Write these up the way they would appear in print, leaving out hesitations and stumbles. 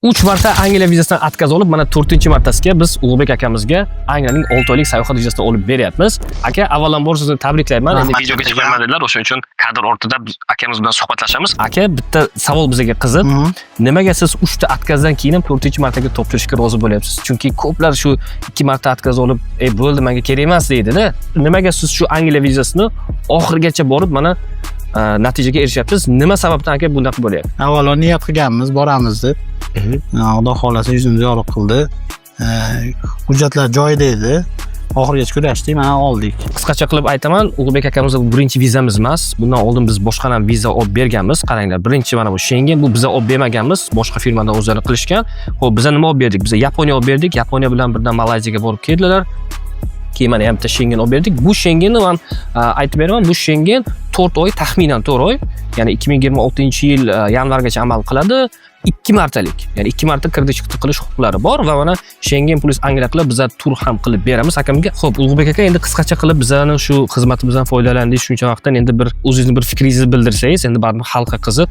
3 marta Angliya vizasidan atkaz olib, mana 4-martasiga biz Ulug'bek akamizga Angliyaning 6 oylik sayohat vizasini olib beryapmiz. Aka, avvalambor sizni tabriklayman. Endi videoga chiqarmadilar, o'shuning uchun kadr ortida biz akamiz bilan suhbatlashamiz. Aka, bitta savol bizga qiziq. Nimaga siz 3 ta atkazdan keyin ham 4-martaga topshirishga rozi bo'lyapsiz? Chunki ko'plar shu 2 marta atkaz olib, bo'ldi, menga kerak emas deydi-da. Nimaga siz shu Angliya vizasini oxirigacha borib mana natijaga erishyapsiz? Nima sababdan aka bunaqa bo'lyapti? Avvalo niyat qilganmiz, boramiz deb. Xudo xolasa yuzimiz yorug' qildi. Hujjatlar joyida edi. Oxirigacha kurashdik, mana oldik. Qisqacha qilib aytaman, Ulug'bek akamizning birinchi vizamiz emas. Bundan oldin biz boshqa ham viza olib berganmiz. Qaranglar, birinchi mana bu Schengen, bu biza olib bermaganmiz. Boshqa firmadan o'zlari qilishgan. Xo'p, biza nima olib berdik? Biza Yaponiya olib berdik. Yaponiya bilan birdan Malayziyaga borib keldilar. Keyin mana ham bitta Schengen olib berdik. Bu Schengenni men aytib beraman, bu Schengen 4 oy, taxminan 4 oy, ya'ni 2026-yil yanvargacha amal qiladi. 2 martalik, ya'ni 2 marta kirdi-chiqdi qilish huquqlari bor va mana Schengen plus Angliya qilib biza tur ham qilib beramiz akamga. Xo'p, Ulug'bek aka, endi qisqacha qilib bizani shu xizmatimizdan foydalandingiz, shuncha vaqtdan endi bir o'zingizni bir fikringizni bildirsangiz, endi baribir xalqqa qiziq.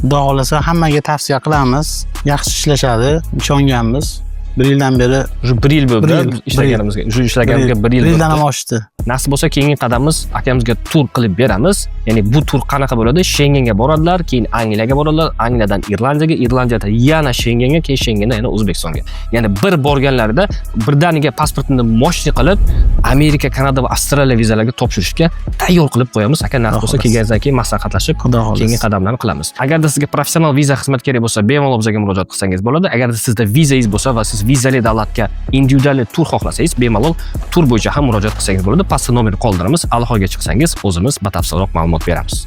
Xudo xolasa hammaga tavsiya qilamiz. Yaxshi ishlashadi, ishonganmiz. 1 yildan beri, 1 yil bo'ldi ishlaganimizga, ishlaganimizga 1 yil bo'ldi. 1 yildan ham oshdi. Nasib bo'lsa keyingi qadamimiz akamizga tur qilib beramiz. Ya'ni bu tur qanaqa bo'ladi? Schengenga boradilar, keyin Angliyaga boradilar, Angliyadan Irlandiyaga, Irlandiyadan yana Schengenga, keyin Schengendan yana O'zbekistonga. Ya'ni bir borganlarida birdaniga pasportini moshni qilib Amerika, Kanada va Avstraliya vizalariga topshirishga tayyor qilib qo'yamiz. Aka, nasib bo'lsa kelgandan keyin maslahatlashib, keyingi qadamlarni qilamiz. Agarda sizga professional viza xizmat kerak bo'lsa, bemalol bizga murojaat qilsangiz bo'ladi. Agarda sizda vizangiz bo'lsa va siz vizali davlatga individual tur xohlasangiz, bemalol tur bo'yicha ham murojaat qilsangiz bo'ladi. Pastda nomerni qoldiramiz. Aloqaga chiqsangiz, o'zimiz batafsilroq ma'lumot beramiz.